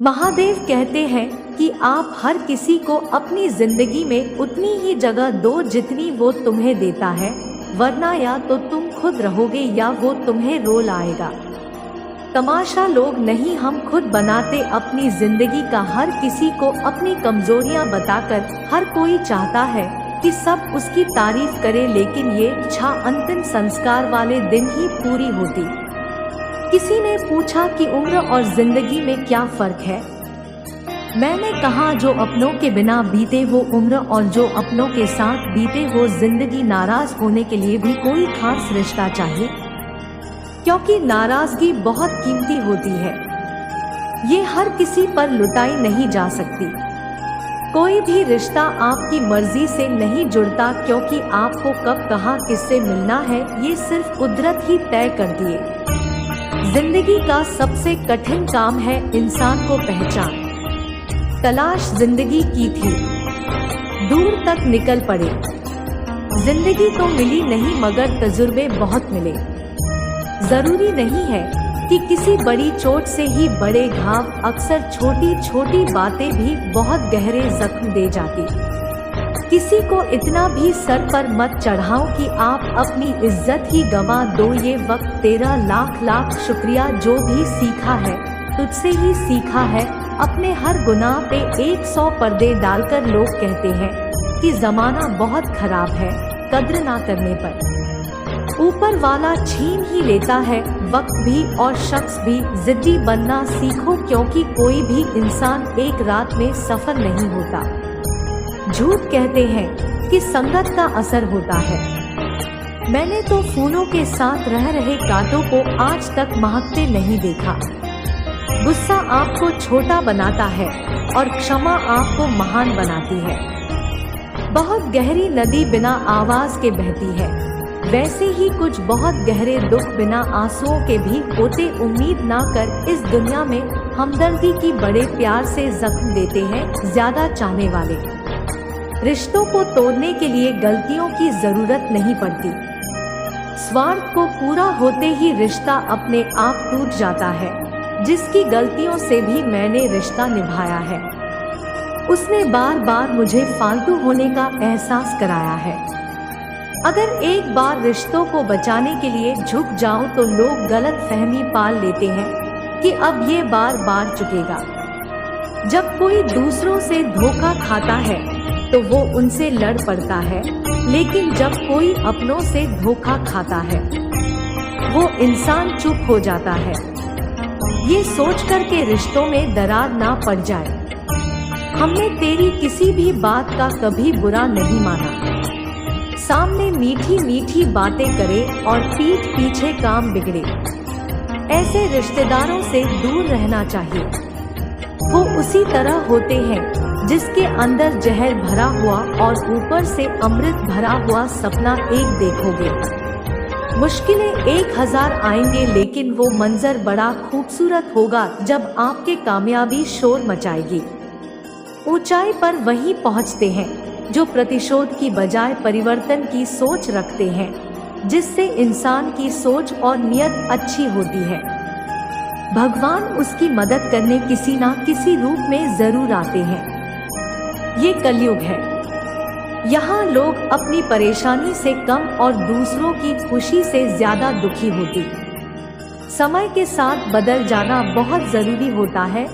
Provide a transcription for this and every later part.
महादेव कहते हैं कि आप हर किसी को अपनी जिंदगी में उतनी ही जगह दो जितनी वो तुम्हें देता है, वरना या तो तुम खुद रहोगे या वो तुम्हें रोल आएगा। तमाशा लोग नहीं, हम खुद बनाते अपनी जिंदगी का। हर किसी को अपनी कमजोरियां बताकर हर कोई चाहता है कि सब उसकी तारीफ करे, लेकिन ये इच्छा अंतिम संस्कार वाले दिन ही पूरी होती। किसी ने पूछा कि उम्र और जिंदगी में क्या फर्क है। मैंने कहा, जो अपनों के बिना बीते वो उम्र और जो अपनों के साथ बीते वो जिंदगी। नाराज होने के लिए भी कोई खास रिश्ता चाहिए, क्योंकि नाराजगी बहुत कीमती होती है। ये हर किसी पर लुटाई नहीं जा सकती। कोई भी रिश्ता आपकी मर्जी से नहीं जुड़ता, क्योंकि आपको कब कहाँ किससे मिलना है ये सिर्फ कुदरत ही तय कर दिए। जिंदगी का सबसे कठिन काम है इंसान को पहचान। तलाश जिंदगी की थी, दूर तक निकल पड़े। जिंदगी तो मिली नहीं मगर तजुर्बे बहुत मिले। जरूरी नहीं है कि किसी बड़ी चोट से ही बड़े घाव, अक्सर छोटी छोटी बातें भी बहुत गहरे जख्म दे जाती। किसी को इतना भी सर पर मत चढ़ाओ कि आप अपनी इज्जत ही गंवा दो। ये वक्त तेरा लाख लाख शुक्रिया, जो भी सीखा है तुझसे ही सीखा है। अपने हर गुनाह पे 100 पर्दे डालकर लोग कहते हैं कि जमाना बहुत खराब है, कद्र ना करने पर ऊपर वाला छीन ही लेता है वक्त भी और शख्स भी। जिद्दी बनना सीखो, क्योंकि कोई भी इंसान एक रात में सफल नहीं होता। झूठ कहते हैं कि संगत का असर होता है। मैंने तो फूलों के साथ रह रहे कांटों को आज तक महकते नहीं देखा। गुस्सा आपको छोटा बनाता है और क्षमा आपको महान बनाती है। बहुत गहरी नदी बिना आवाज के बहती है, वैसे ही कुछ बहुत गहरे दुख बिना आंसुओं के भी होते। उम्मीद ना कर, इस दुनिया में हमदर्दी की बड़े प्यार से जख्म देते हैं ज्यादा चाहने वाले। रिश्तों को तोड़ने के लिए गलतियों की जरूरत नहीं पड़ती। स्वार्थ को पूरा होते ही रिश्ता अपने आप टूट जाता है। जिसकी गलतियों से भी मैंने रिश्ता निभाया है, उसने बार बार मुझे फालतू होने का एहसास कराया है। अगर एक बार रिश्तों को बचाने के लिए झुक जाऊं तो लोग गलत फहमी पाल लेते हैं कि अब ये बार बार चुकेगा। जब कोई दूसरों से धोखा खाता है तो वो उनसे लड़ पड़ता है, लेकिन जब कोई अपनों से धोखा खाता है वो इंसान चुप हो जाता है। ये सोचकर के रिश्तों में दरार ना पड़ जाए। हमने तेरी किसी भी बात का कभी बुरा नहीं माना। सामने मीठी मीठी बातें करे और पीठ पीछे काम बिगड़े, ऐसे रिश्तेदारों से दूर रहना चाहिए। वो उसी तरह होते हैं जिसके अंदर जहर भरा हुआ और ऊपर से अमृत भरा हुआ सपना एक देखोगे। मुश्किलें 1000 आएंगे, लेकिन वो मंजर बड़ा खूबसूरत होगा जब आपके कामयाबी शोर मचाएगी। ऊंचाई पर वही पहुंचते हैं जो प्रतिशोध की बजाय परिवर्तन की सोच रखते हैं, जिससे इंसान की सोच और नियत अच्छी होती है। भगवान उसकी मदद करने किसी ना किसी रूप में जरूर आते हैं। ये कलयुग है, यहाँ लोग अपनी परेशानी से कम और दूसरों की खुशी से ज्यादा दुखी होती। समय के साथ बदल जाना बहुत जरूरी होता है,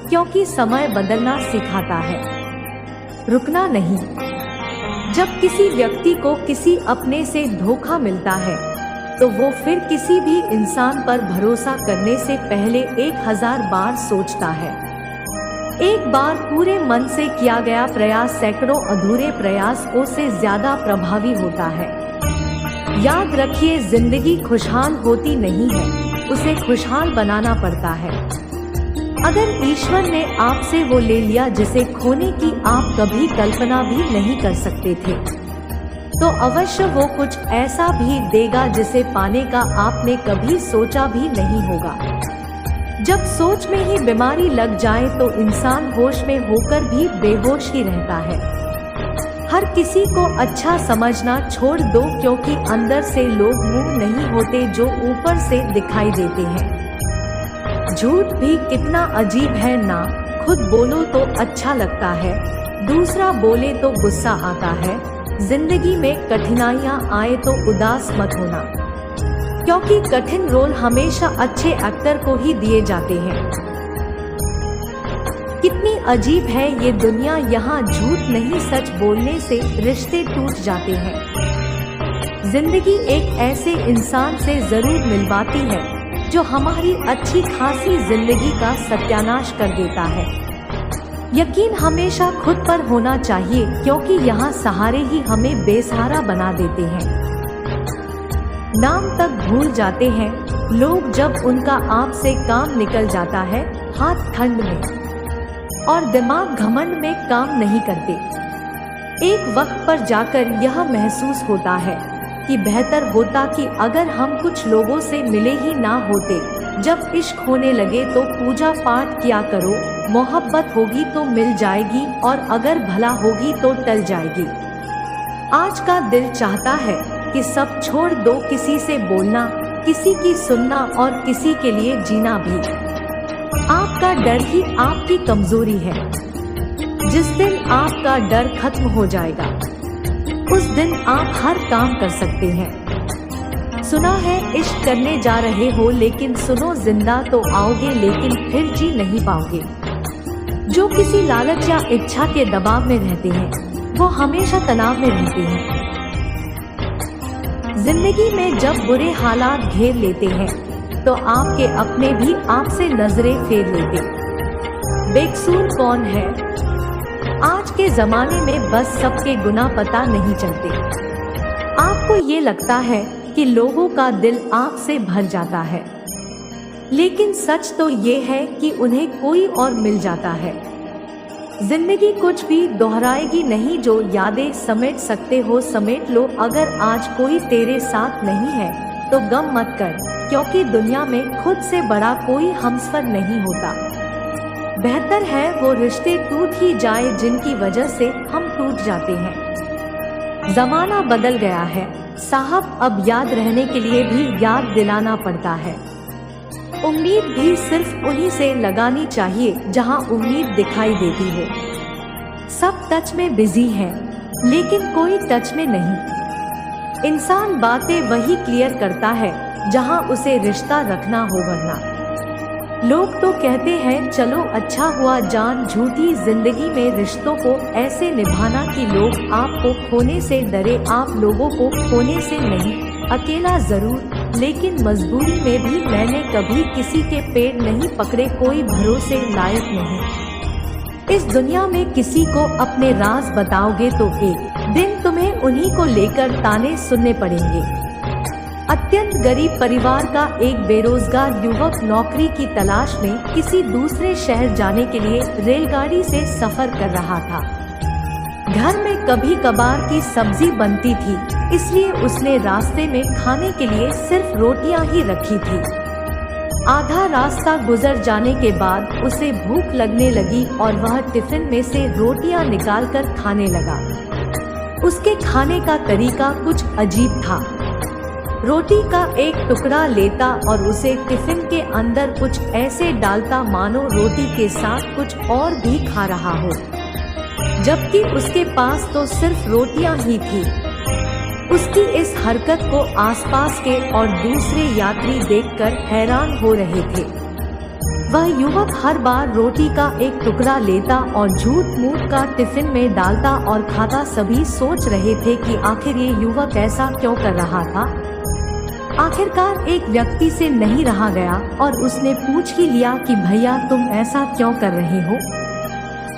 क्योंकि समय बदलना सिखाता है, रुकना नहीं। जब किसी व्यक्ति को किसी अपने से धोखा मिलता है तो वो फिर किसी भी इंसान पर भरोसा करने से पहले 1000 बार सोचता है। एक बार पूरे मन से किया गया प्रयास सैकड़ों अधूरे प्रयासों से ज्यादा प्रभावी होता है। याद रखिए, जिंदगी खुशहाल होती नहीं है, उसे खुशहाल बनाना पड़ता है। अगर ईश्वर ने आपसे वो ले लिया जिसे खोने की आप कभी कल्पना भी नहीं कर सकते थे, तो अवश्य वो कुछ ऐसा भी देगा जिसे पाने का आपने कभी सोचा भी नहीं होगा। जब सोच में ही बीमारी लग जाए तो इंसान होश में होकर भी बेहोश ही रहता है। हर किसी को अच्छा समझना छोड़ दो, क्योंकि अंदर से लोग मुंह नहीं होते जो ऊपर से दिखाई देते हैं। झूठ भी कितना अजीब है ना। खुद बोलो तो अच्छा लगता है, दूसरा बोले तो गुस्सा आता है। जिंदगी में कठिनाइयाँ आए तो उदास मत होना, क्योंकि कठिन रोल हमेशा अच्छे एक्टर को ही दिए जाते हैं। कितनी अजीब है ये दुनिया, यहाँ झूठ नहीं सच बोलने से रिश्ते टूट जाते हैं। जिंदगी एक ऐसे इंसान से जरूर मिलवाती है जो हमारी अच्छी खासी जिंदगी का सत्यानाश कर देता है। यकीन हमेशा खुद पर होना चाहिए, क्योंकि यहाँ सहारे ही हमें बेसहारा बना देते हैं। नाम तक भूल जाते हैं लोग जब उनका आप से काम निकल जाता है, हाथ ठंड में और दिमाग घमंड में काम नहीं करते। एक वक्त पर जाकर यह महसूस होता है कि बेहतर होता कि अगर हम कुछ लोगों से मिले ही ना होते। जब इश्क होने लगे तो पूजा पाठ किया करो, मोहब्बत होगी तो मिल जाएगी और अगर भला होगी तो टल जाएगी। आज का दिल चाहता है कि सब छोड़ दो, किसी से बोलना, किसी की सुनना और किसी के लिए जीना भी। आपका डर ही आपकी कमजोरी है। जिस दिन आपका डर खत्म हो जाएगा उस दिन आप हर काम कर सकते हैं। सुना है इश्क करने जा रहे हो, लेकिन सुनो जिंदा तो आओगे लेकिन फिर जी नहीं पाओगे। जो किसी लालच या इच्छा के दबाव में रहते हैं वो हमेशा तनाव में रहते हैं। जिंदगी में जब बुरे हालात घेर लेते हैं तो आपके अपने भी आपसे नजरें फेर लेते। बेकसूर कौन है? आज के जमाने में बस सबके गुनाह पता नहीं चलते। आपको ये लगता है कि लोगों का दिल आग से भर जाता है, लेकिन सच तो ये है कि उन्हें कोई और मिल जाता है। जिंदगी कुछ भी दोहराएगी नहीं, जो यादें समेट सकते हो समेट लो। अगर आज कोई तेरे साथ नहीं है तो गम मत कर, क्योंकि दुनिया में खुद से बड़ा कोई हमसफर नहीं होता। बेहतर है वो रिश्ते टूट ही जाए जिनकी वजह से हम टूट जाते हैं। जमाना बदल गया है साहब, अब याद रहने के लिए भी याद दिलाना पड़ता है। उम्मीद भी सिर्फ उन्हीं से लगानी चाहिए जहां उम्मीद दिखाई देती हो। सब टच में बिजी हैं, लेकिन कोई टच में नहीं। इंसान बातें वही क्लियर करता है जहां उसे रिश्ता रखना हो, वरना लोग तो कहते हैं चलो अच्छा हुआ जान। झूठी जिंदगी में रिश्तों को ऐसे निभाना कि लोग आपको खोने से डरे। आप लोगों को खोने से नहीं, अकेला जरूर, लेकिन मजबूरी में भी। मैंने कभी किसी के पेड़ नहीं पकड़े, कोई भरोसे लायक नहीं। इस दुनिया में किसी को अपने राज बताओगे तो एक दिन तुम्हें उन्हीं को लेकर ताने सुनने पड़ेंगे। अत्यंत गरीब परिवार का एक बेरोजगार युवक नौकरी की तलाश में किसी दूसरे शहर जाने के लिए रेलगाड़ी से सफर कर रहा था। घर में कभी कभार की सब्जी बनती थी, इसलिए उसने रास्ते में खाने के लिए सिर्फ रोटियां ही रखी थी। आधा रास्ता गुजर जाने के बाद उसे भूख लगने लगी और वह टिफिन में से रोटियां निकालकर खाने लगा। उसके खाने का तरीका कुछ अजीब था। रोटी का एक टुकड़ा लेता और उसे टिफिन के अंदर कुछ ऐसे डालता मानो रोटी के साथ कुछ और भी खा रहा हो, जबकि उसके पास तो सिर्फ रोटियां ही थी। उसकी इस हरकत को आसपास के और दूसरे यात्री देखकर हैरान हो रहे थे। वह युवक हर बार रोटी का एक टुकड़ा लेता और झूठ मूठ का टिफिन में डालता और खाता। सभी सोच रहे थे कि आखिर ये युवक ऐसा क्यों कर रहा था। आखिरकार एक व्यक्ति से नहीं रहा गया और उसने पूछ ही लिया कि भैया तुम ऐसा क्यों कर रहे हो,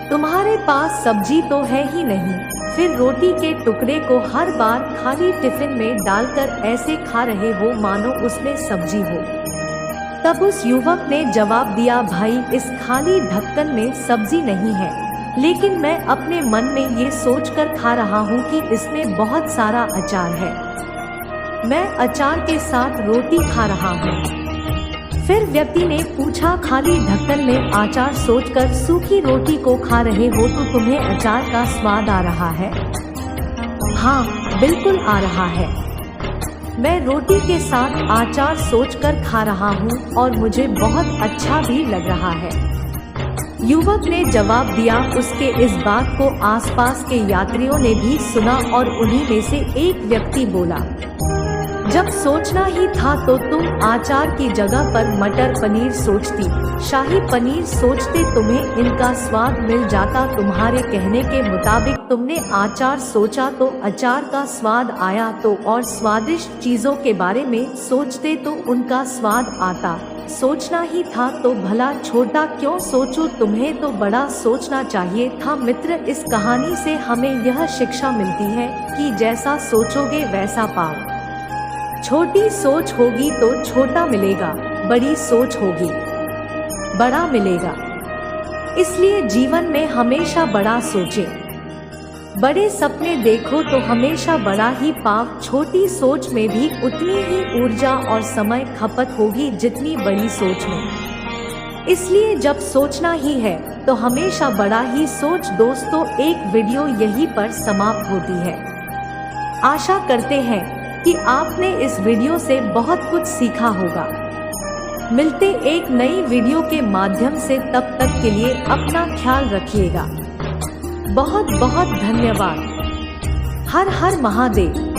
तुम्हारे पास सब्जी तो है ही नहीं, फिर रोटी के टुकड़े को हर बार खाली टिफिन में डालकर ऐसे खा रहे हो मानो उसमें सब्जी हो। तब उस युवक ने जवाब दिया, भाई इस खाली ढक्कन में सब्जी नहीं है, लेकिन मैं अपने मन में ये सोचकर खा रहा हूँ कि इसमें बहुत सारा अचार है, मैं अचार के साथ रोटी खा रहा हूँ। फिर व्यक्ति ने पूछा, खाली ढक्कन में अचार सोचकर सूखी रोटी को खा रहे हो तो तुम्हें अचार का स्वाद आ रहा है? हाँ बिल्कुल आ रहा है, मैं रोटी के साथ अचार सोचकर खा रहा हूँ और मुझे बहुत अच्छा भी लग रहा है। युवक ने जवाब दिया। उसके इस बात को आसपास के यात्रियों ने भी सुना और उन्हीं में से एक व्यक्ति बोला, जब सोचना ही था तो तुम अचार की जगह पर मटर पनीर सोचती, शाही पनीर सोचते, तुम्हें इनका स्वाद मिल जाता। तुम्हारे कहने के मुताबिक तुमने अचार सोचा तो अचार का स्वाद आया, तो और स्वादिष्ट चीजों के बारे में सोचते तो उनका स्वाद आता। सोचना ही था तो भला छोटा क्यों सोचूं, तुम्हें तो बड़ा सोचना चाहिए था। मित्र, इस कहानी से हमें यह शिक्षा मिलती है कि जैसा सोचोगे वैसा पाओ। छोटी सोच होगी तो छोटा मिलेगा, बड़ी सोच होगी बड़ा मिलेगा। इसलिए जीवन में हमेशा बड़ा सोचें, बड़े सपने देखो तो हमेशा बड़ा ही पाओ। छोटी सोच में भी उतनी ही ऊर्जा और समय खपत होगी जितनी बड़ी सोच में। इसलिए जब सोचना ही है तो हमेशा बड़ा ही सोच। दोस्तों, एक वीडियो यहीं पर समाप्त होती है। आशा करते हैं कि आपने इस वीडियो से बहुत कुछ सीखा होगा। मिलते एक नई वीडियो के माध्यम से, तब तक के लिए अपना ख्याल रखिएगा। बहुत बहुत धन्यवाद। हर हर महादेव।